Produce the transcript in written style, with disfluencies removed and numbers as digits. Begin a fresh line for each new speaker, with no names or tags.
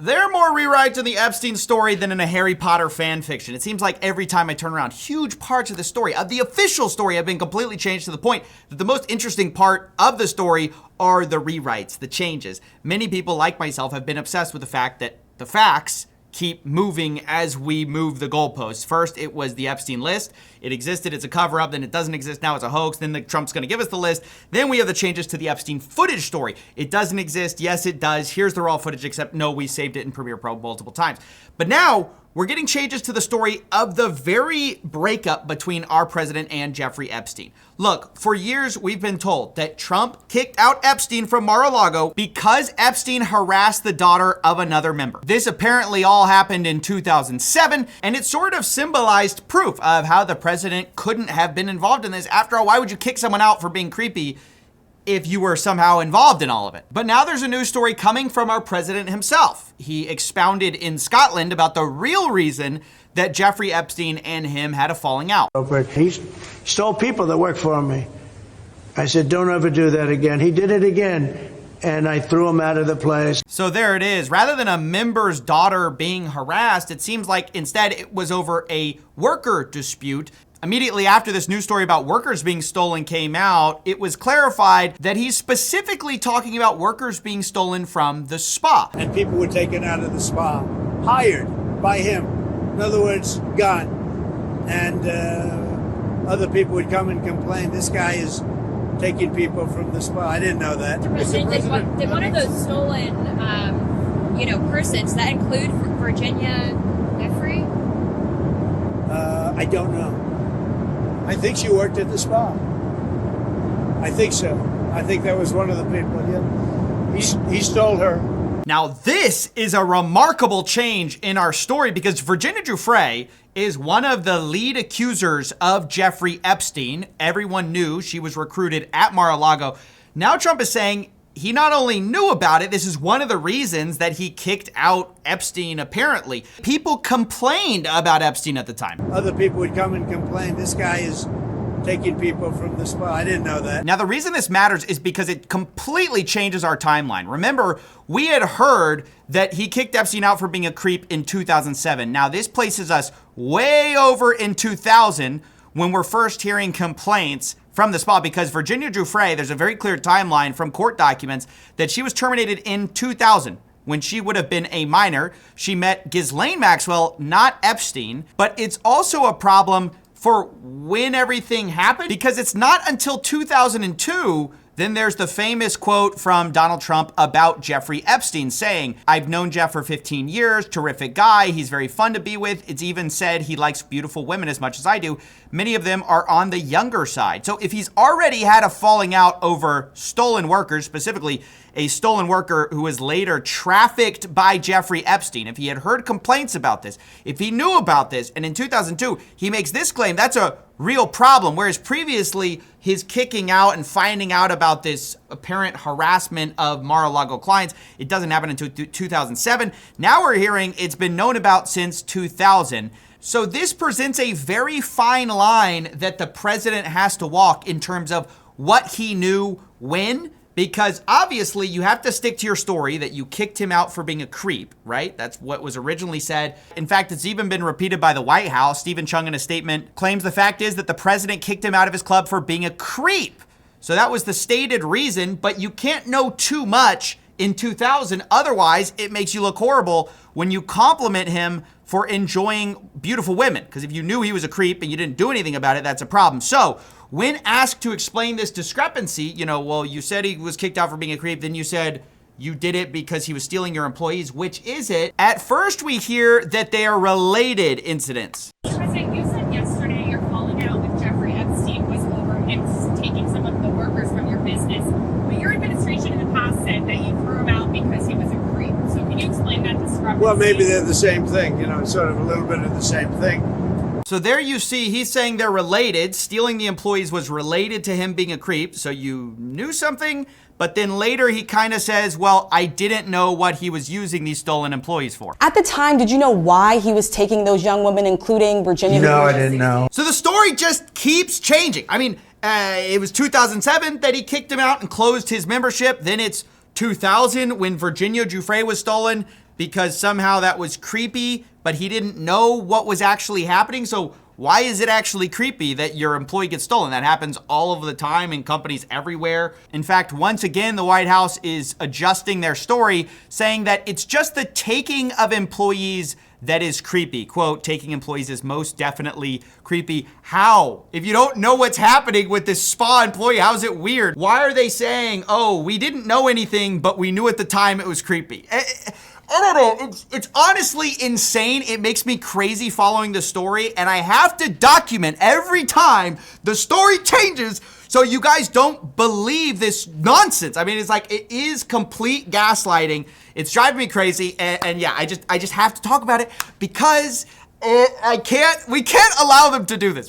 There are more rewrites in the Epstein story than in a Harry Potter fan fiction. It seems like every time I turn around, huge parts of the story, of the official story, have been completely changed to the point that the most interesting part of the story are the rewrites, the changes. Many people, like myself, have been obsessed with the fact that the facts keep moving as we move the goalposts. First, it was the Epstein list. It existed, it's a cover-up, then it doesn't exist, now it's a hoax, then Trump's gonna give us the list. Then we have the changes to the Epstein footage story. It doesn't exist, yes it does, here's the raw footage, except no, we saved it in Premiere Pro multiple times. But now, we're getting changes to the story of the very breakup between our president and Jeffrey Epstein. Look, for years we've been told that Trump kicked out Epstein from Mar-a-Lago because Epstein harassed the daughter of another member. This apparently all happened in 2007, and it sort of symbolized proof of how the president couldn't have been involved in this. After all, why would you kick someone out for being creepy if you were somehow involved in all of it? But now there's a news story coming from our president himself. He expounded in Scotland about the real reason that Jeffrey Epstein and him had a falling out.
He stole people that work for me. I said, don't ever do that again. He did it again, and I threw him out of the place.
So there it is. Rather than a member's daughter being harassed, it seems like instead it was over a worker dispute. Immediately after this news story about workers being stolen came out, it was clarified that he's specifically talking about workers being stolen from the spa.
And people were taken out of the spa, hired by him. In other words, gone. And other people would come and complain, this guy is taking people from the spa. I didn't know that.
Did one of those stolen, persons, that include Virginia Giuffre?
I don't know. I think she worked at the spa. I think so. I think that was one of the people. Yeah. He stole her.
Now, this is a remarkable change in our story because Virginia Giuffre is one of the lead accusers of Jeffrey Epstein. Everyone knew she was recruited at Mar-a-Lago. Now Trump is saying he not only knew about it, this is one of the reasons that he kicked out Epstein, apparently. People complained about Epstein at the time.
Other people would come and complain, this guy is taking people from the spa. I didn't know that.
Now, the reason this matters is because it completely changes our timeline. Remember, we had heard that he kicked Epstein out for being a creep in 2007. Now, this places us way over in 2000 when we're first hearing complaints from the spa, because Virginia Giuffre, there's a very clear timeline from court documents that she was terminated in 2000 when she would have been a minor. She met Ghislaine Maxwell, not Epstein, but it's also a problem for when everything happened, because it's not until 2002 then there's the famous quote from Donald Trump about Jeffrey Epstein saying, I've known Jeff for 15 years, terrific guy, he's very fun to be with. It's even said he likes beautiful women as much as I do. Many of them are on the younger side. So if he's already had a falling out over stolen workers, specifically a stolen worker who was later trafficked by Jeffrey Epstein, if he had heard complaints about this, if he knew about this, and in 2002, he makes this claim, that's a real problem. Whereas previously, his kicking out and finding out about this apparent harassment of Mar-a-Lago clients, it doesn't happen until 2007. Now we're hearing it's been known about since 2000. So this presents a very fine line that the president has to walk in terms of what he knew when, because obviously you have to stick to your story that you kicked him out for being a creep, right? That's what was originally said. In fact, it's even been repeated by the White House. Stephen Chung in a statement claims the fact is that the president kicked him out of his club for being a creep. So that was the stated reason, but you can't know too much in 2000. Otherwise, it makes you look horrible when you compliment him for enjoying beautiful women. Because if you knew he was a creep and you didn't do anything about it, that's a problem. So when asked to explain this discrepancy, well, you said he was kicked out for being a creep, then you said you did it because he was stealing your employees. Which is it? At first, we hear that they are related incidents.
President, you said yesterday your falling out with Jeffrey Epstein was over him taking some of the workers from your business. But your administration in the past said that you threw him out because he was a creep. So can you explain that discrepancy?
Well, maybe they're the same thing, sort of a little bit of the same thing.
So there you see, he's saying they're related. Stealing the employees was related to him being a creep. So you knew something, but then later he kind of says, well, I didn't know what he was using these stolen employees for.
At the time, did you know why he was taking those young women, including Virginia?
No, I didn't know.
So the story just keeps changing. I mean, it was 2007 that he kicked him out and closed his membership. Then it's 2000 when Virginia Giuffre was stolen. because somehow that was creepy, but he didn't know what was actually happening. So why is it actually creepy that your employee gets stolen? That happens all of the time in companies everywhere. In fact, once again, the White House is adjusting their story, saying that it's just the taking of employees that is creepy. Quote, taking employees is most definitely creepy. How? If you don't know what's happening with this spa employee, how is it weird? Why are they saying, oh, we didn't know anything, but we knew at the time it was creepy? I don't know. It's honestly insane. It makes me crazy following the story, and I have to document every time the story changes so you guys don't believe this nonsense. I mean, it's like, it is complete gaslighting. It's driving me crazy, and yeah, I just have to talk about it because we can't allow them to do this.